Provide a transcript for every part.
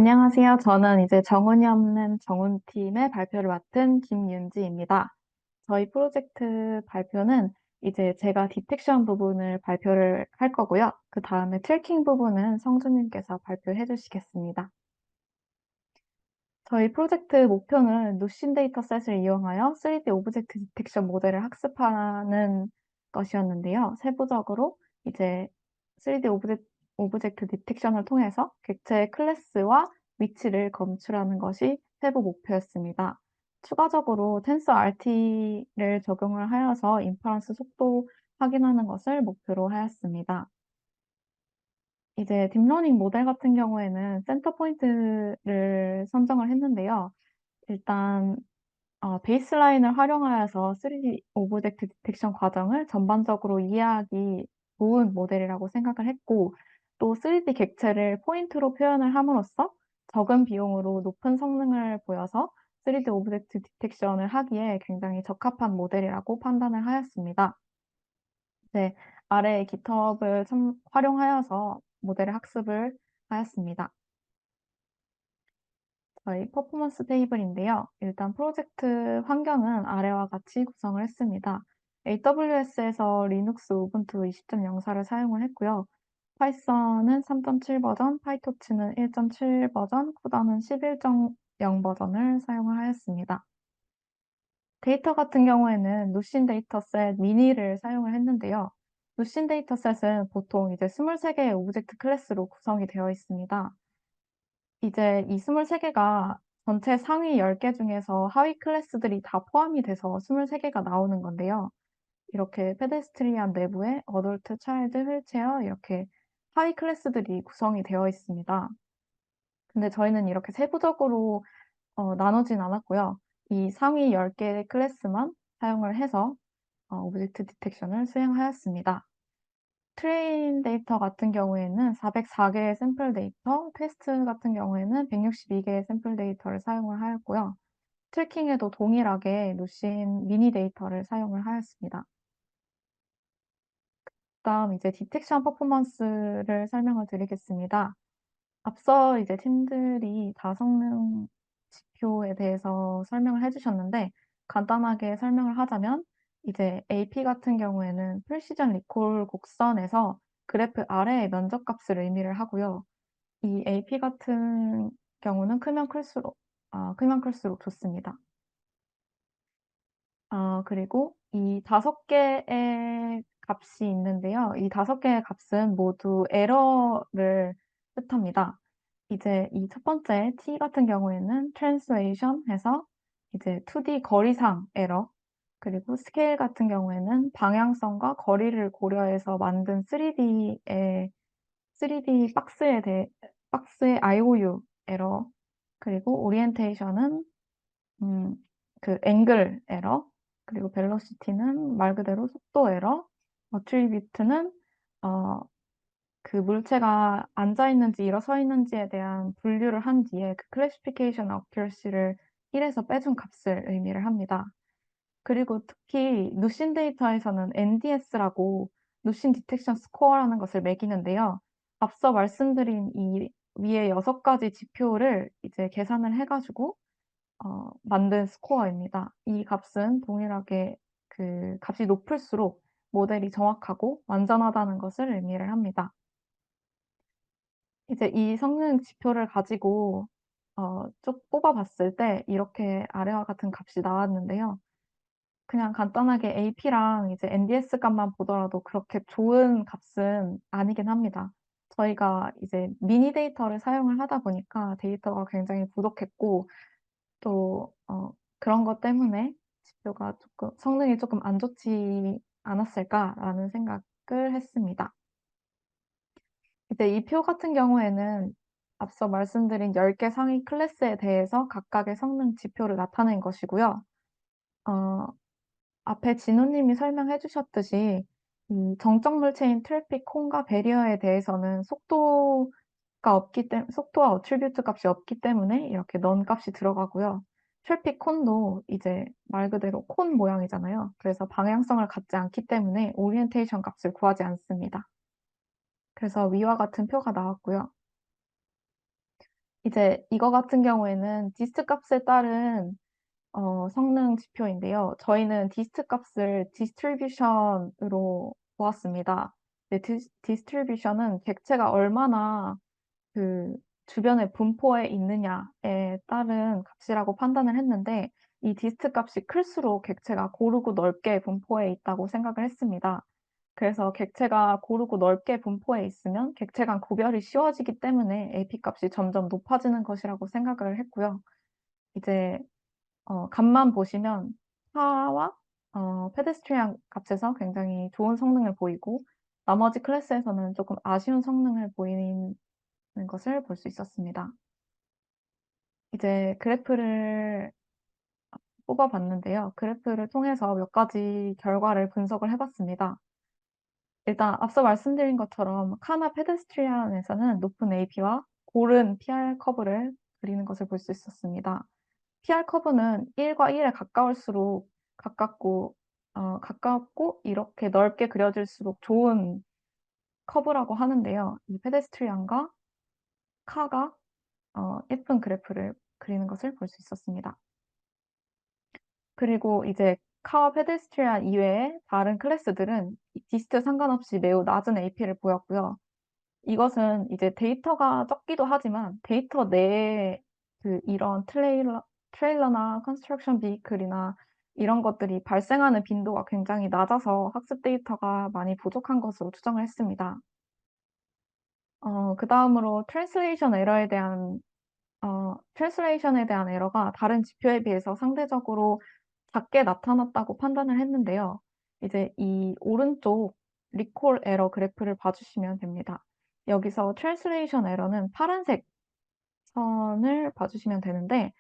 안녕하세요. 저는 이제 정운이 없는 정운팀의 발표를 맡은 김윤지입니다. 저희 프로젝트 발표는 이제 제가 디텍션 부분을 발표를 할 거고요. 그 다음에 트래킹 부분은 성주님께서 발표해 주시겠습니다. 저희 프로젝트 목표는 노신 데이터셋을 이용하여 3D 오브젝트 디텍션 모델을 학습하는 것이었는데요. 세부적으로 이제 3D 오브젝트 디텍션을 통해서 객체의 클래스와 위치를 검출하는 것이 세부 목표였습니다. 추가적으로 텐서 RT를 적용을 하여서 인퍼런스 속도 확인하는 것을 목표로 하였습니다. 이제 딥러닝 모델 같은 경우에는 센터 포인트를 선정을 했는데요. 일단 베이스라인을 활용하여서 3D 오브젝트 디텍션 과정을 전반적으로 이해하기 좋은 모델이라고 생각을 했고, 또 3D 객체를 포인트로 표현을 함으로써 적은 비용으로 높은 성능을 보여서 3D 오브젝트 디텍션을 하기에 굉장히 적합한 모델이라고 판단을 하였습니다. 네, 아래 GitHub을 활용하여서 모델을 학습을 하였습니다. 저희 퍼포먼스 테이블인데요. 일단 프로젝트 환경은 아래와 같이 구성을 했습니다. AWS에서 리눅스 우분투 20.04를 사용을 했고요. 파이썬은 3.7 버전, 파이토치는 1.7 버전, 쿠다는 11.0 버전을 사용을 하였습니다. 데이터 같은 경우에는 노신 데이터셋 미니를 사용을 했는데요. 노신 데이터셋은 보통 이제 23개의 오브젝트 클래스로 구성이 되어 있습니다. 이제 이 23개가 전체 상위 10개 중에서 하위 클래스들이 다 포함이 돼서 23개가 나오는 건데요. 이렇게 페데스트리안 내부에 어덜트, 차일드, 휠체어 이렇게 하위 클래스들이 구성이 되어 있습니다. 근데 저희는 이렇게 세부적으로 나누진 않았고요. 이 상위 10개 클래스만 사용을 해서 오브젝트 디텍션을 수행하였습니다. 트레인 데이터 같은 경우에는 404개의 샘플 데이터, 테스트 같은 경우에는 162개의 샘플 데이터를 사용을 하였고요. 트래킹에도 동일하게 노신 미니 데이터를 사용을 하였습니다. 그다음 이제 디텍션 퍼포먼스를 설명을 드리겠습니다. 앞서 이제 팀들이 다성능 지표에 대해서 설명을 해주셨는데 간단하게 설명을 하자면 이제 AP 같은 경우에는 프리시전 리콜 곡선에서 그래프 아래의 면적값을 의미를 하고요. 이 AP 같은 경우는 크면 클수록 좋습니다. 그리고 이 5개의 값이 있는데요. 이 5개의 값은 모두 에러를 뜻합니다. 이제 이 첫 번째 T 같은 경우에는 translation 해서 이제 2D 거리상 에러, 그리고 스케일 같은 경우에는 방향성과 거리를 고려해서 만든 3D 박스의 IOU 에러, 그리고 오리엔테이션은 그 앵글 에러, 그리고 벨로시티는 말 그대로 속도 에러, 어트리뷰트는 그 물체가 앉아 있는지 일어서 있는지에 대한 분류를 한 뒤에 그 클래시피케이션 어큐러시를 1에서 빼준 값을 의미를 합니다. 그리고 특히 누신 데이터에서는 NDS라고 누신 디텍션 스코어라는 것을 매기는데요. 앞서 말씀드린 이 위에 6가지 지표를 이제 계산을 해가지고 만든 스코어입니다. 이 값은 동일하게 그 값이 높을수록 모델이 정확하고 완전하다는 것을 의미를 합니다. 이제 이 성능 지표를 가지고 쭉 뽑아봤을 때 이렇게 아래와 같은 값이 나왔는데요. 그냥 간단하게 AP랑 이제 NDS 값만 보더라도 그렇게 좋은 값은 아니긴 합니다. 저희가 이제 미니 데이터를 사용을 하다 보니까 데이터가 굉장히 부족했고 또 그런 것 때문에 지표가 조금 성능이 조금 안 좋지 않았을까라는 생각을 했습니다. 이제 이 표 같은 경우에는 앞서 말씀드린 10개 상위 클래스에 대해서 각각의 성능 지표를 나타낸 것이고요. 어, 앞에 진우님이 설명해 주셨듯이 이 정적 물체인 트래픽 콘과 배리어에 대해서는 속도와 어트리뷰트 값이 없기 때문에 이렇게 넌 값이 들어가고요. 트래픽 콘도 이제 말 그대로 콘 모양이잖아요. 그래서 방향성을 갖지 않기 때문에 오리엔테이션 값을 구하지 않습니다. 그래서 위와 같은 표가 나왔고요. 이제 이거 같은 경우에는 디스트 값에 따른 성능 지표인데요. 저희는 디스트 값을 디스트리뷰션으로 보았습니다. 네, 디스트리뷰션은 객체가 얼마나 그 주변의 분포에 있느냐에 따른 값이라고 판단을 했는데 이 디스트 값이 클수록 객체가 고르고 넓게 분포해 있다고 생각을 했습니다. 그래서 객체가 고르고 넓게 분포해 있으면 객체 간 구별이 쉬워지기 때문에 AP 값이 점점 높아지는 것이라고 생각을 했고요. 이제 값만 보시면 파와 페데스트리안 값에서 굉장히 좋은 성능을 보이고 나머지 클래스에서는 조금 아쉬운 성능을 보이는 것을 볼 수 있었습니다. 이제 그래프를 뽑아봤는데요. 그래프를 통해서 몇 가지 결과를 분석을 해봤습니다. 일단 앞서 말씀드린 것처럼 카나 페데스트리안에서는 높은 AP와 고른 PR 커브를 그리는 것을 볼 수 있었습니다. PR 커브는 1과 1에 가깝고 이렇게 넓게 그려질수록 좋은 커브라고 하는데요. 이 페데스트리안과 카가 예쁜 그래프를 그리는 것을 볼 수 있었습니다. 그리고 이제 카와 페데스트리안 이외의 다른 클래스들은 디스트 상관없이 매우 낮은 AP를 보였고요. 이것은 이제 데이터가 적기도 하지만 데이터 내에 이런 트레일러나 컨스트럭션 비클이나 이런 것들이 발생하는 빈도가 굉장히 낮아서 학습 데이터가 많이 부족한 것으로 추정을 했습니다. 그 다음으로 트랜슬레이션에 대한 에러가 다른 지표에 비해서 상대적으로 작게 나타났다고 판단을 했는데요. 이제 이 오른쪽 리콜 에러 그래프를 봐주시면 됩니다. 여기서 트랜슬레이션 에러는 파란색 선을 봐주시면 되는데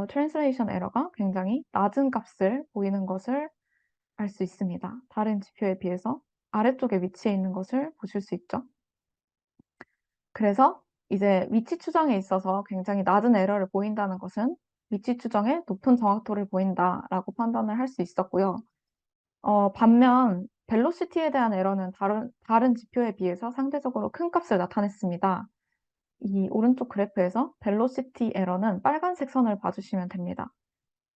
트랜슬레이션 에러가 굉장히 낮은 값을 보이는 것을 알 수 있습니다. 다른 지표에 비해서 아래쪽에 위치해 있는 것을 보실 수 있죠. 그래서 이제 위치 추정에 있어서 굉장히 낮은 에러를 보인다는 것은 위치 추정에 높은 정확도를 보인다라고 판단을 할 수 있었고요. 반면 벨로시티에 대한 에러는 다른 지표에 비해서 상대적으로 큰 값을 나타냈습니다. 이 오른쪽 그래프에서 벨로시티 에러는 빨간색 선을 봐주시면 됩니다.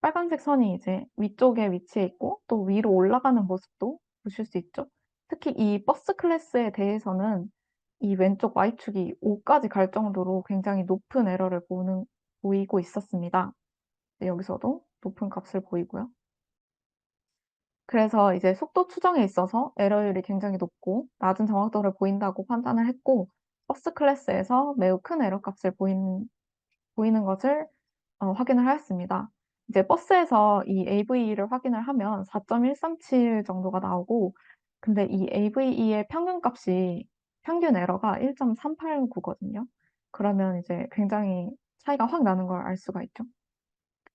빨간색 선이 이제 위쪽에 위치해 있고 또 위로 올라가는 모습도 보실 수 있죠. 특히 이 버스 클래스에 대해서는 이 왼쪽 Y축이 5까지 갈 정도로 굉장히 높은 에러를 보이고 있었습니다. 네, 여기서도 높은 값을 보이고요. 그래서 이제 속도 추정에 있어서 에러율이 굉장히 높고 낮은 정확도를 보인다고 판단을 했고 버스 클래스에서 매우 큰 에러 값을 보이는 것을 확인을 하였습니다. 이제 버스에서 이 AVE를 확인을 하면 4.137 정도가 나오고 근데 이 AVE의 평균 에러가 1.389거든요. 그러면 이제 굉장히 차이가 확 나는 걸 알 수가 있죠.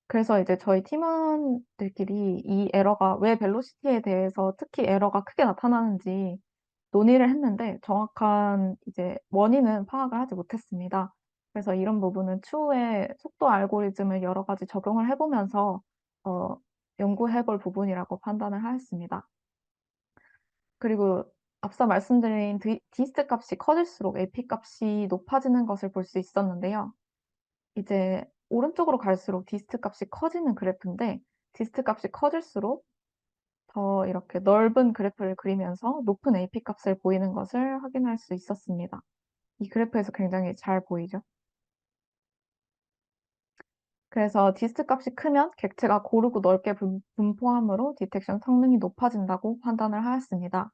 그래서 이제 저희 팀원들끼리 이 에러가 왜 벨로시티에 대해서 특히 에러가 크게 나타나는지 논의를 했는데 정확한 이제 원인은 파악을 하지 못했습니다. 그래서 이런 부분은 추후에 속도 알고리즘을 여러 가지 적용을 해보면서 어, 연구해 볼 부분이라고 판단을 하였습니다. 그리고 앞서 말씀드린 디스트 값이 커질수록 AP 값이 높아지는 것을 볼 수 있었는데요. 이제 오른쪽으로 갈수록 디스트 값이 커지는 그래프인데 디스트 값이 커질수록 더 이렇게 넓은 그래프를 그리면서 높은 AP 값을 보이는 것을 확인할 수 있었습니다. 이 그래프에서 굉장히 잘 보이죠. 그래서 디스트 값이 크면 객체가 고르고 넓게 분포함으로 디텍션 성능이 높아진다고 판단을 하였습니다.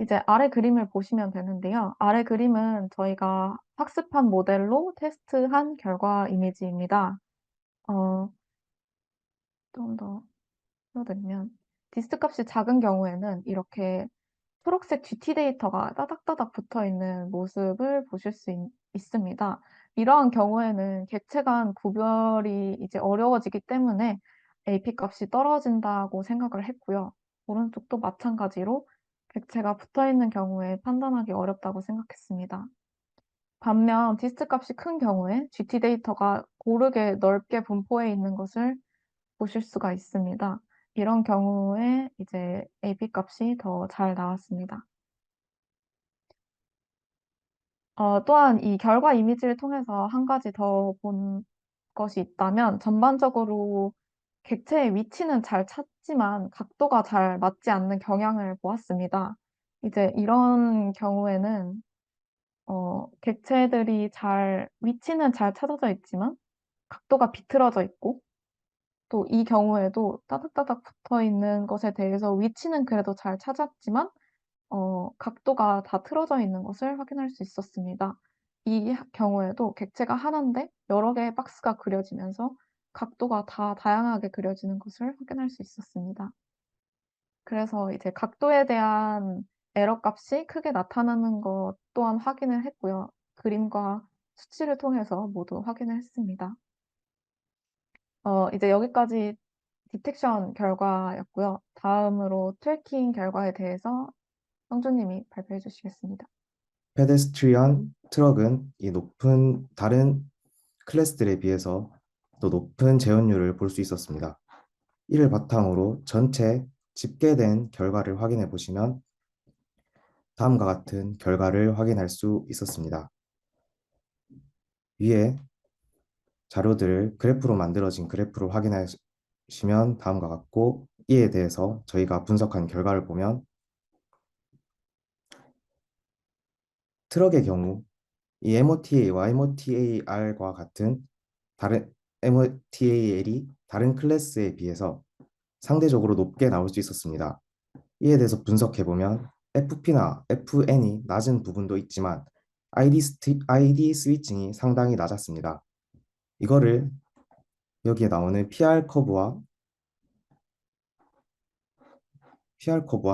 이제 아래 그림을 보시면 되는데요. 아래 그림은 저희가 학습한 모델로 테스트한 결과 이미지입니다. 좀 더 풀어드리면 디스트 값이 작은 경우에는 이렇게 초록색 GT 데이터가 따닥따닥 붙어 있는 모습을 보실 수 있습니다. 이러한 경우에는 객체 간 구별이 이제 어려워지기 때문에 AP 값이 떨어진다고 생각을 했고요. 오른쪽도 마찬가지로 객체가 붙어 있는 경우에 판단하기 어렵다고 생각했습니다. 반면 디스트 값이 큰 경우에 GT 데이터가 고르게 넓게 분포해 있는 것을 보실 수가 있습니다. 이런 경우에 이제 AP 값이 더 잘 나왔습니다. 또한 이 결과 이미지를 통해서 한 가지 더 본 것이 있다면 전반적으로 객체의 위치는 잘 찾지만 각도가 잘 맞지 않는 경향을 보았습니다. 이제 이런 경우에는 객체들이 위치는 잘 찾아져 있지만 각도가 비틀어져 있고 또 이 경우에도 따닥따닥 붙어 있는 것에 대해서 위치는 그래도 잘 찾았지만 각도가 다 틀어져 있는 것을 확인할 수 있었습니다. 이 경우에도 객체가 하나인데 여러 개의 박스가 그려지면서 각도가 다 다양하게 그려지는 것을 확인할 수 있었습니다. 그래서 이제 각도에 대한 에러 값이 크게 나타나는 것 또한 확인을 했고요. 그림과 수치를 통해서 모두 확인을 했습니다. 이제 여기까지 디텍션 결과였고요. 다음으로 트래킹 결과에 대해서 성주님이 발표해 주시겠습니다. 페데스트리안 트럭은 이 높은 다른 클래스들에 비해서 더 높은 재현율을 볼 수 있었습니다. 이를 바탕으로 전체 집계된 결과를 확인해 보시면 다음과 같은 결과를 확인할 수 있었습니다. 위에 자료들을 그래프로 만들어진 그래프를 확인하시면 다음과 같고, 이에 대해서 저희가 분석한 결과를 보면 트럭의 경우 이 MOTA와 MOTAR과 같은 다른 MOTAL이 다른 클래스에 비해서 상대적으로 높게 나올 수 있었습니다. 이에 대해서 분석해보면 FP나 FN이 낮은 부분도 있지만 ID 스위칭이 상당히 낮았습니다. 이거를 여기에 나오는 PR 커브와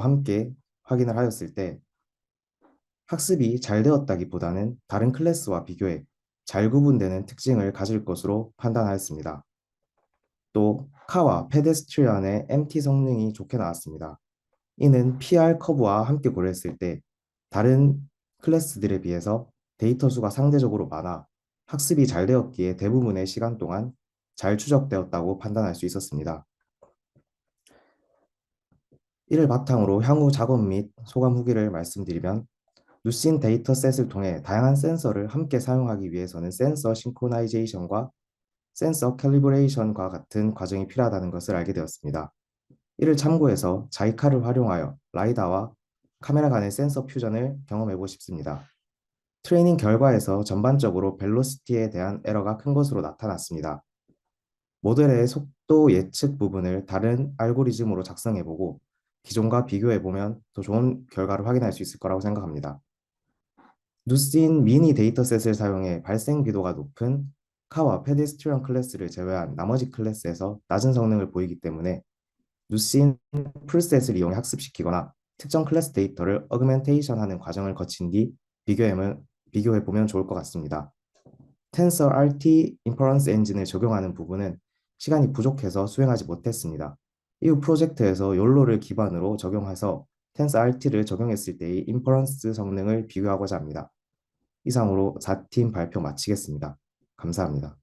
함께 확인을 하였을 때 학습이 잘 되었다기보다는 다른 클래스와 비교해 잘 구분되는 특징을 가질 것으로 판단하였습니다. 또 카와 페데스트리안의 MT 성능이 좋게 나왔습니다. 이는 PR 커브와 함께 고려했을 때 다른 클래스들에 비해서 데이터 수가 상대적으로 많아 학습이 잘 되었기에 대부분의 시간 동안 잘 추적되었다고 판단할 수 있었습니다. 이를 바탕으로 향후 작업 및 소감 후기를 말씀드리면, 누신 데이터셋을 통해 다양한 센서를 함께 사용하기 위해서는 센서 싱크로나이제이션과 센서 캘리브레이션과 같은 과정이 필요하다는 것을 알게 되었습니다. 이를 참고해서 자이카를 활용하여 라이다와 카메라 간의 센서 퓨전을 경험해보고 싶습니다. 트레이닝 결과에서 전반적으로 벨로시티에 대한 에러가 큰 것으로 나타났습니다. 모델의 속도 예측 부분을 다른 알고리즘으로 작성해보고 기존과 비교해보면 더 좋은 결과를 확인할 수 있을 거라고 생각합니다. 누신 미니 데이터셋을 사용해 발생 비도가 높은 카와 페데스트리언 클래스를 제외한 나머지 클래스에서 낮은 성능을 보이기 때문에 누신 풀셋을 이용해 학습시키거나 특정 클래스 데이터를 어그멘테이션하는 과정을 거친 뒤 비교해보면 좋을 것 같습니다. 텐서 RT 인퍼런스 엔진을 적용하는 부분은 시간이 부족해서 수행하지 못했습니다. 이후 프로젝트에서 욜로를 기반으로 적용해서 텐서 RT를 적용했을 때의 인퍼런스 성능을 비교하고자 합니다. 이상으로 4팀 발표 마치겠습니다. 감사합니다.